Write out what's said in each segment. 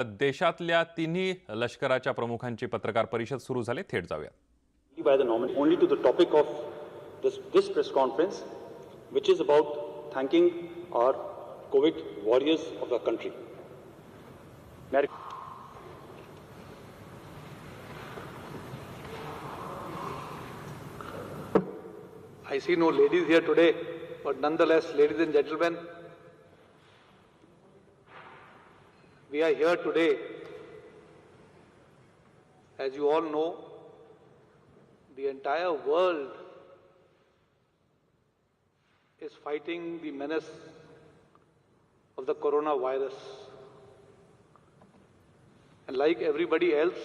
देशातल्या तिन्ही लष्कराच्या प्रमुखांची पत्रकार परिषद सुरू झाली. थेट जाऊया. By the nominee only to the topic of this press conference, which is about thanking our COVID warriors of our country. I see no ladies here today, but nonetheless, ladies and gentlemen, we are here today. As you all know, the entire world is fighting the menace of the coronavirus. And like everybody else,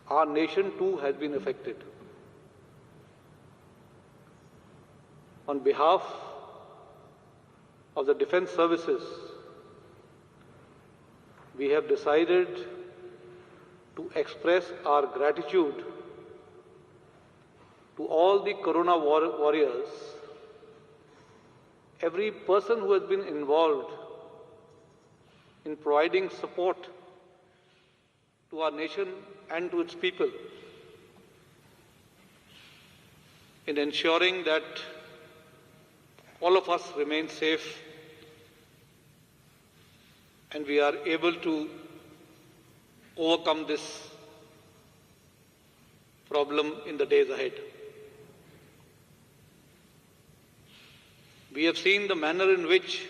our nation too has been affected. On behalf of the defense services, we have decided to express our gratitude to all the corona warriors, every person who has been involved in providing support to our nation and to its people, in ensuring that all of us remain safe and we are able to overcome this problem in the days ahead. We have seen the manner in which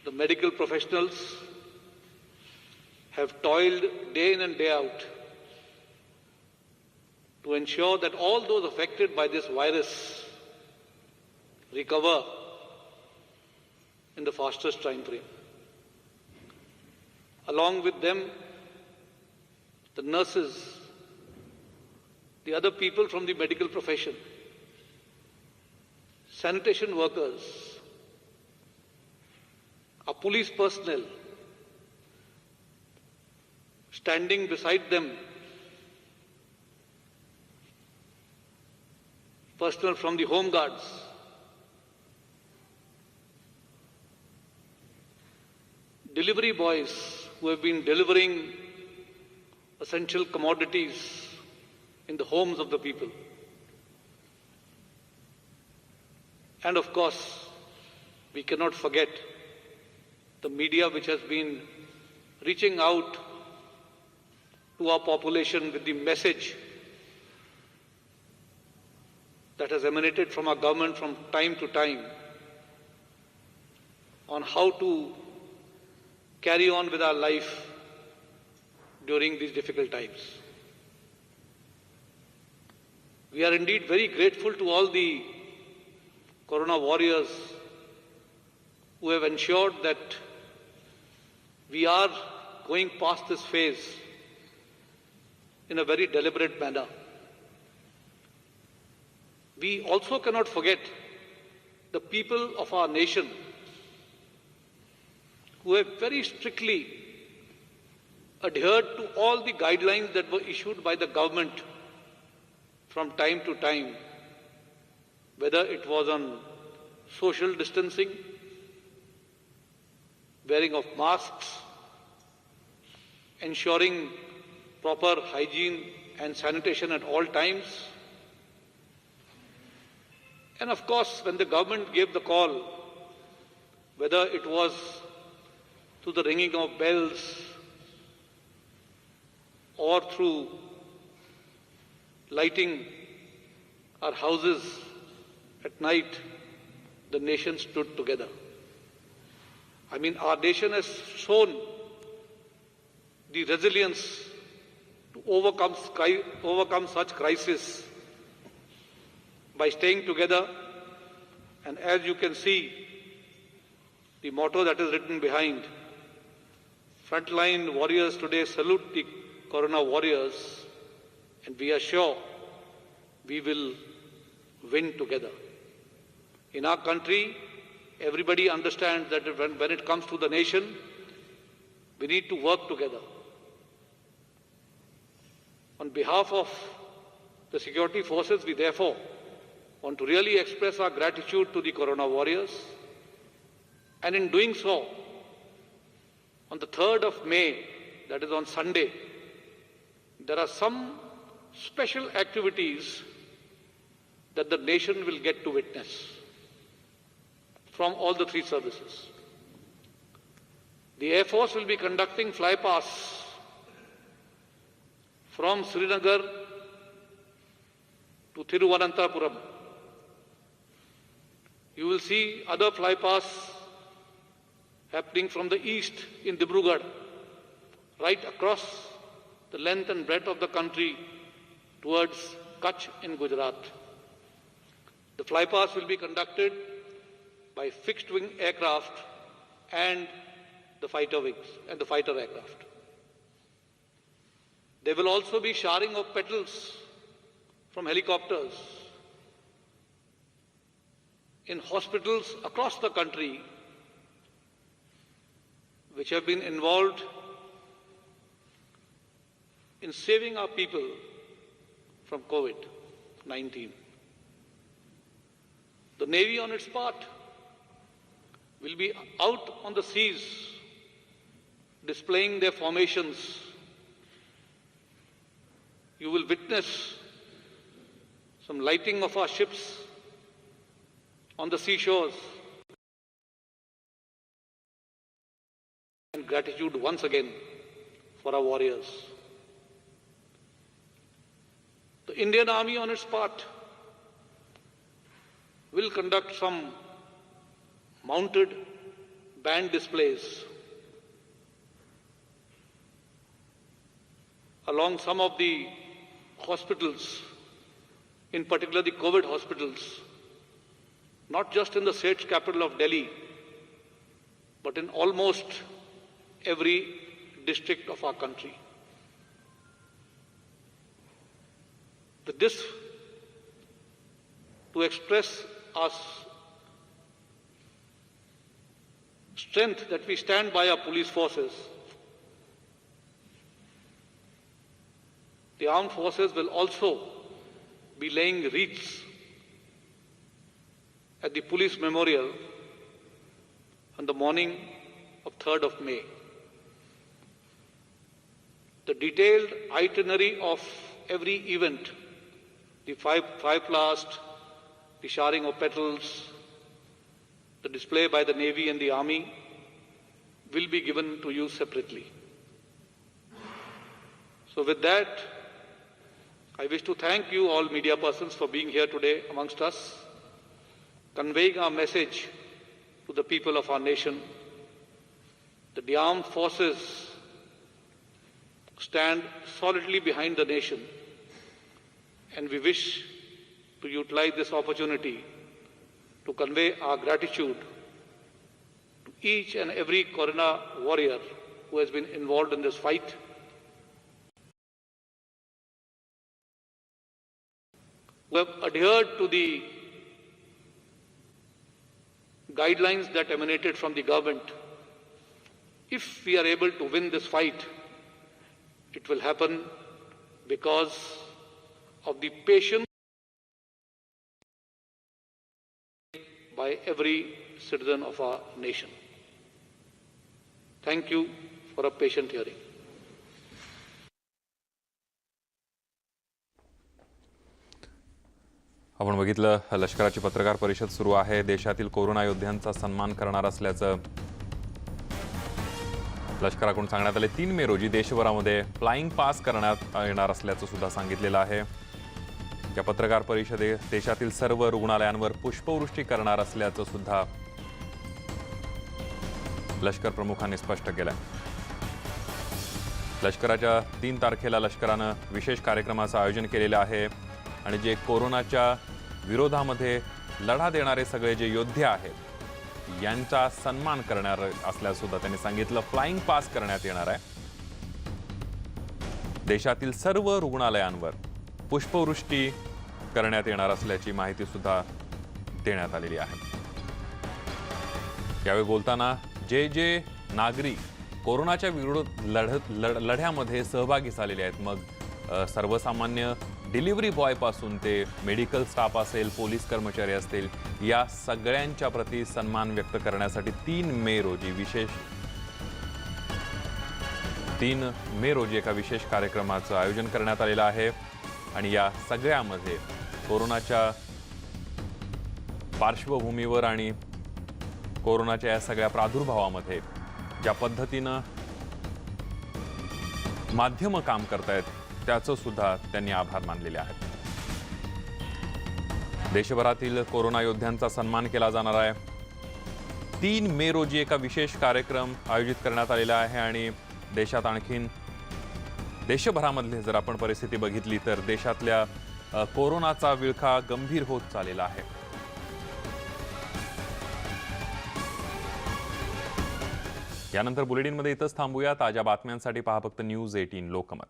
the medical professionals have toiled day in and day out to ensure that all those affected by this virus recover in the fastest time frame. Along with them, the nurses, the other people from the medical profession, sanitation workers, our police personnel, standing beside them, personnel from the home guards, delivery boys who have been delivering essential commodities in the homes of the people. And of course, we cannot forget the media which has been reaching out to our population with the message that has emanated from our government from time to time on how to carry on with our life during these difficult times. We are indeed very grateful to all the corona warriors who have ensured that we are going past this phase in a very deliberate manner. We also cannot forget the people of our nation who have very strictly adhered to all the guidelines that were issued by the government from time to time, whether it was on social distancing, wearing of masks, ensuring proper hygiene and sanitation at all times. And of course, when the government gave the call, whether it was through the ringing of bells or through lighting our houses at night, the nation stood together. I mean, our nation has shown the resilience to overcome such crises by staying together. And as you can see, the motto that is written behind, frontline warriors today salute the corona warriors, and we are sure we will win together. In our country, everybody understands that when it comes to the nation, we need to work together. On behalf of the security forces, we therefore want to really express our gratitude to the corona warriors, and in doing so, on the 3rd of May, that is on Sunday, there are some special activities that the nation will get to witness from all the three services. The Air Force will be conducting flypasts from Srinagar to Thiruvananthapuram. You will see other flypasts happening from the east in Dibrugarh, right across the length and breadth of the country towards Kutch in Gujarat. The flypasts will be conducted by fixed-wing aircraft and the fighter wings and the fighter aircraft. There will also be showering of petals from helicopters in hospitals across the country which have been involved in saving our people from COVID-19. The Navy, on its part, will be out on the seas displaying their formations. You will witness some lighting of our ships on the seashores. And gratitude once again for our warriors. The Indian Army, on its part, will conduct some mounted band displays along some of the hospitals, in particular the COVID hospitals, not just in the state capital of Delhi, but in almost every district of our country. With this, to express our strength that we stand by our police forces, the armed forces will also be laying wreaths at the police memorial on the morning of 3rd of May. The detailed itinerary of every event, the flypast, the showering of petals, the display by the Navy and the Army, will be given to you separately. So with that, I wish to thank you all media persons for being here today amongst us, conveying our message to the people of our nation that the armed forces stand solidly behind the nation, and we wish to utilize this opportunity to convey our gratitude to each and every Corona warrior who has been involved in this fight. Who have adhered to the guidelines that emanated from the government. If we are able to win this fight, it will happen because of the patience by every citizen of our nation. Thank you for a patient hearing. आपण बघितलं, लष्कराची पत्रकार परिषद सुरू आहे. देशातील corona योद्ध्यांचा सन्मान करणार असल्याचं लष्कराकडून सांगण्यात आले. 3 मे रोजी देशभरामध्ये फ्लाइंग पास करण्यात येणार असल्याचं सुद्धा सांगितलेलं आहे. या पत्रकार परिषदेत देशातील सर्व रुग्णालयांवर पुष्पवृष्टी करणार असल्याचं सुद्धा लष्कर प्रमुखांनी स्पष्ट केलं. लष्कराच्या 3 तारखेला लष्करानं विशेष कार्यक्रमाचं आयोजन केलेलं आहे आणि जे कोरोनाच्या विरोधामध्ये लढा देणारे सगळे जे योद्धे आहेत यांचा सन्मान करणार असल्याचं सुद्धा त्यांनी सांगितलं. फ्लाइंग पास करण्यात येणार आहे. देशातील सर्व रुग्णालयांवर पुष्पवृष्टी करण्यात येणार असल्याची माहिती सुद्धा देण्यात आलेली आहे. यावेळी बोलताना जे नागरिक कोरोनाच्या विरोधात लढ्यामध्ये सहभागी झालेले आहेत, मग सर्वसामान्य डिलिव्हरी बॉय पासून ते मेडिकल स्टाफ असेल, पोलीस कर्मचारी असतील, या सगळ्यांच्या प्रती सन्मान व्यक्त करण्यासाठी 3 मे रोजी विशेष 3 मे रोजी एका विशेष कार्यक्रमाचं आयोजन करण्यात आलेलं आहे आणि या सगळ्यामध्ये कोरोनाच्या पार्श्वभूमीवर आणि कोरोनाच्या या सगळ्या प्रादुर्भावामध्ये ज्या पद्धतीनं माध्यमं काम करतायत त्याचं सुद्धा त्यांनी आभार मानलेले आहेत. देशभरातील कोरोना योद्ध्यांचा सन्मान केला जाणार आहे. 3 मे रोजी एका विशेष कार्यक्रम आयोजित करण्यात आलेला आहे आणि देशात आणखीन देशभरामधले जर आपण परिस्थिती बघितली तर देशातल्या कोरोनाचा विळखा गंभीर होत चाललेला आहे. यानंतर बुलेटिनमध्ये इथंच थांबूया. ताज्या बातम्यांसाठी पहा फक्त न्यूज 18 लोकमत.